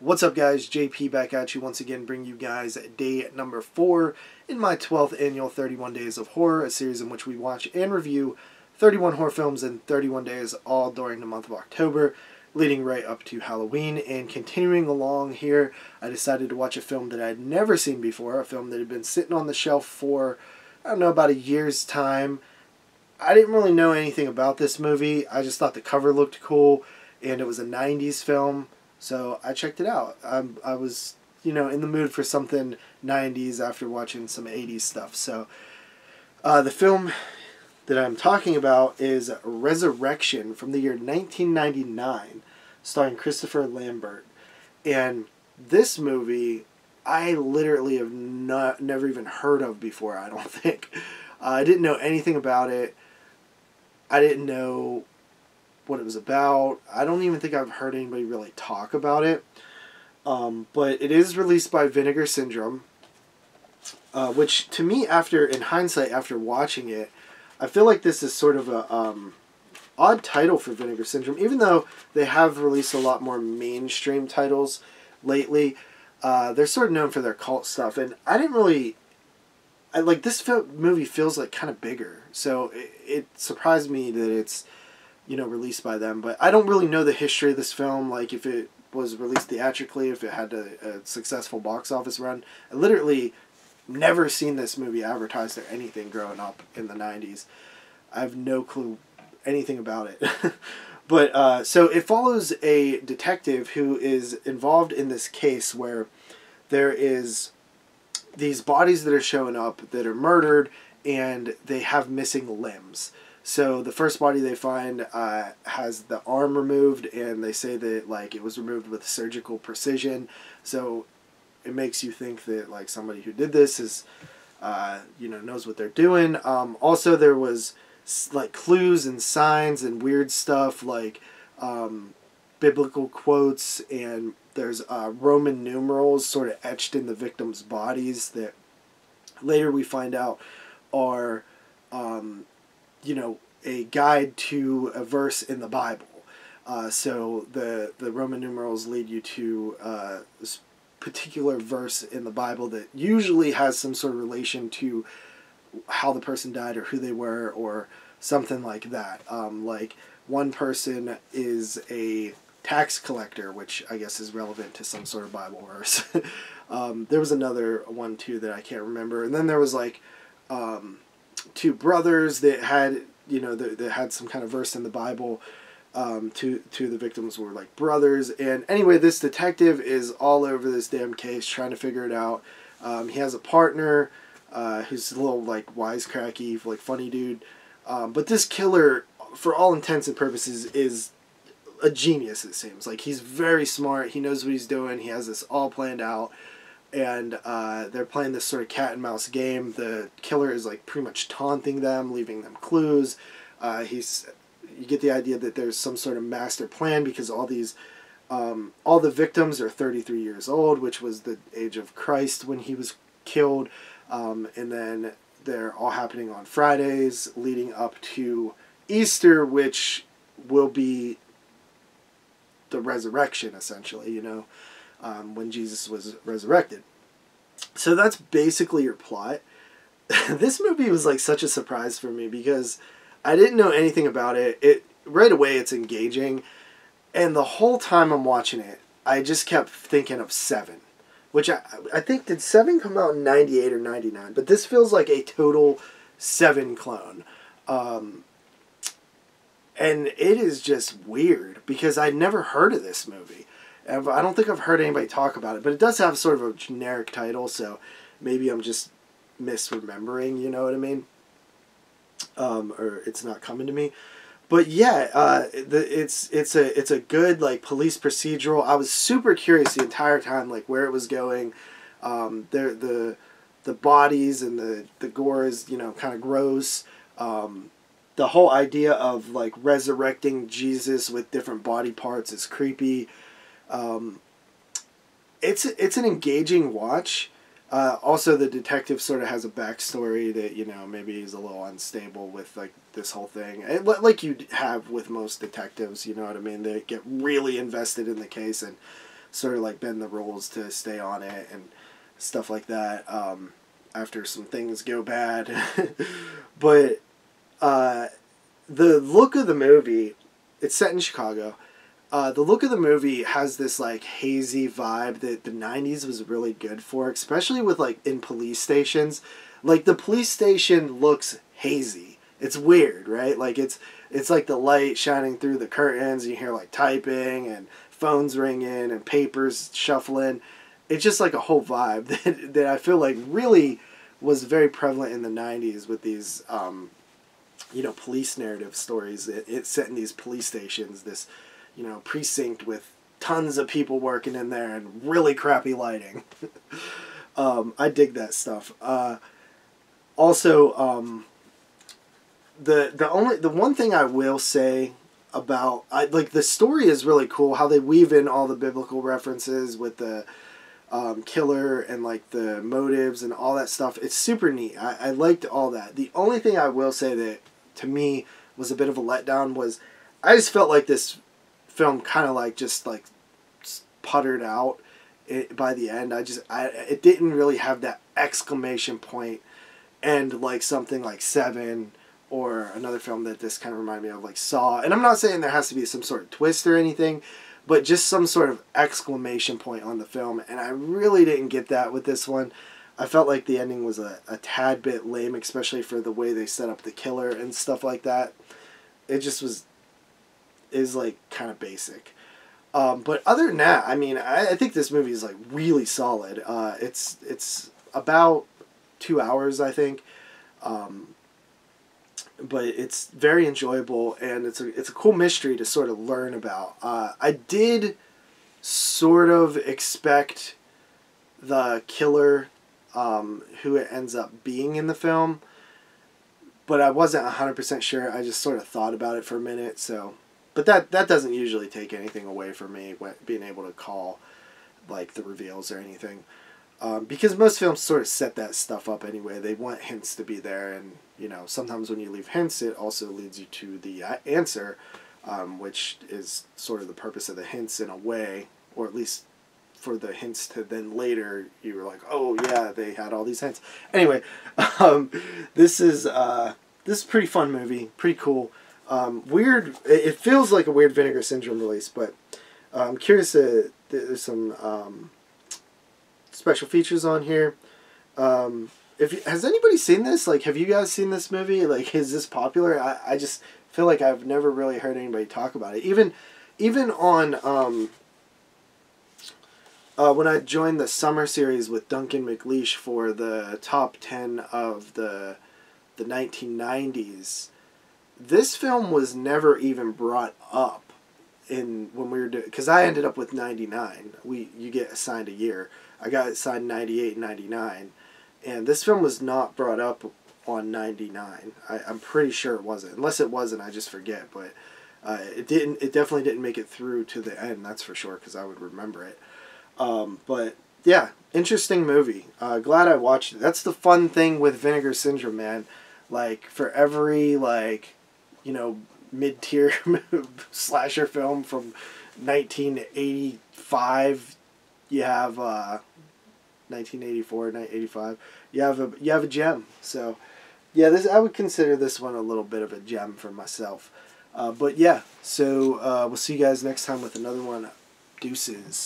What's up, guys? JP back at you once again, bringing you guys day number 4 in my 12th annual 31 Days of Horror, a series in which we watch and review 31 horror films in 31 days, all during the month of October, leading right up to Halloween. And continuing along here, I decided to watch a film that I had never seen before, a film that had been sitting on the shelf for, I don't know, about a year's time. I didn't really know anything about this movie. I just thought the cover looked cool, and it was a 90s film. So I checked it out. I was, in the mood for something 90s after watching some 80s stuff. So the film that I'm talking about is Resurrection from the year 1999, starring Christopher Lambert. And this movie, I literally have never even heard of before, I don't think. I didn't know anything about it. I didn't know what it was about. I don't even think I've heard anybody really talk about it. But it is released by Vinegar Syndrome, which to me, in hindsight, after watching it, I feel like this is sort of a odd title for Vinegar Syndrome, even though they have released a lot more mainstream titles lately. They're sort of known for their cult stuff, and I didn't really... this movie feels like kind of bigger, so it surprised me that it's released by them. But I don't really know the history of this film, like if it was released theatrically, if it had a successful box office run. I literally never seen this movie advertised or anything growing up in the 90s. I have no clue anything about it. But, so it follows a detective who is involved in this case where there is these bodies that are showing up that are murdered, and they have missing limbs. So the first body they find has the arm removed, and they say that it was removed with surgical precision. So it makes you think that somebody who did this is knows what they're doing. Also, there was clues and signs and weird stuff biblical quotes, and there's Roman numerals sort of etched in the victims' bodies that later we find out are a guide to a verse in the Bible. So the Roman numerals lead you to this particular verse in the Bible that usually has some sort of relation to how the person died or who they were or something like that. One person is a tax collector, which I guess is relevant to some sort of Bible verse. There was another one too that I can't remember. And then there was two brothers that had that had some kind of verse in the Bible. Two of the victims were brothers. And anyway, this detective is all over this damn case trying to figure it out. He has a partner who's a little wisecracky, funny dude. But this killer, for all intents and purposes, is a genius, it seems. He's very smart. He knows what he's doing. He has this all planned out. And they're playing this sort of cat and mouse game. The killer is pretty much taunting them, leaving them clues. You get the idea that there's some sort of master plan because all the victims are 33 years old, which was the age of Christ when he was killed. And then they're all happening on Fridays leading up to Easter, which will be the resurrection, essentially, when Jesus was resurrected. So that's basically your plot. This movie was such a surprise for me because I didn't know anything about it. Right away it's engaging, and the whole time I'm watching it, I just kept thinking of Seven, which I think, did Seven come out in 98 or 99? But this feels like a total Seven clone. And it is just weird because I'd never heard of this movie. I don't think I've heard anybody talk about it, but it does have sort of a generic title, so maybe I'm just misremembering, you know what I mean? Or it's not coming to me. But yeah, it's a good police procedural. I was super curious the entire time, where it was going. The bodies and the gore is kind of gross. The whole idea of resurrecting Jesus with different body parts is creepy. It's an engaging watch. Also, the detective sort of has a backstory that, maybe he's a little unstable with, this whole thing. Like you have with most detectives, you know what I mean? They get really invested in the case, and sort of like bend the rules to stay on it and stuff like that, after some things go bad. But the look of the movie, it's set in Chicago. The look of the movie has this like hazy vibe that the 90s was really good for, especially with like in police stations. Like the police station looks hazy. It's weird, right? Like it's like the light shining through the curtains, and you hear like typing and phones ringing and papers shuffling. It's just like a whole vibe that I feel like really was very prevalent in the 90s with these police narrative stories. It's set in these police stations, this precinct with tons of people working in there and really crappy lighting. I dig that stuff. Also, the one thing I will say about the story is really cool. How they weave in all the biblical references with the killer and like the motives and all that stuff. It's super neat. I liked all that. The only thing I will say that to me was a bit of a letdown was I just felt like this film kind of like just like puttered out by the end. It didn't really have that exclamation point and like something like Seven or another film that this kind of reminded me of, like Saw. And I'm not saying there has to be some sort of twist or anything, but just some sort of exclamation point on the film. And I really didn't get that with this one. I felt like the ending was a tad bit lame, especially for the way they set up the killer and stuff like that. It just is like kind of basic. But other than that, I mean, I think this movie is like really solid. It's about 2 hours, I think. But it's very enjoyable, and it's a cool mystery to sort of learn about. I did sort of expect the killer, who it ends up being in the film, but I wasn't 100% sure. I just sort of thought about it for a minute, so... But that doesn't usually take anything away from me, being able to call like the reveals or anything. Because most films sort of set that stuff up anyway. They want hints to be there, and sometimes when you leave hints, it also leads you to the answer, which is sort of the purpose of the hints in a way, or at least for the hints to then later you were like, oh yeah, they had all these hints. Anyway, this is a pretty fun movie, pretty cool. Weird. It feels like a weird Vinegar Syndrome release, but I'm curious. There's some special features on here. Has anybody seen this? Like, have you guys seen this movie? Like, is this popular? I just feel like I've never really heard anybody talk about it. Even on when I joined the summer series with Duncan McLeish for the top 10 of the 1990s. This film was never even brought up when we were doing, because I ended up with 99. You get assigned a year. I got assigned 98 and 99, and this film was not brought up on 99. I'm pretty sure it wasn't. Unless it wasn't, I just forget. But it didn't. It definitely didn't make it through to the end. That's for sure, because I would remember it. But yeah, interesting movie. Glad I watched it. That's the fun thing with Vinegar Syndrome, man. Like, for every mid-tier slasher film from 1985, you have 1984, 1985. You have a gem. So yeah, I would consider this one a little bit of a gem for myself. But yeah, so we'll see you guys next time with another one. Deuces.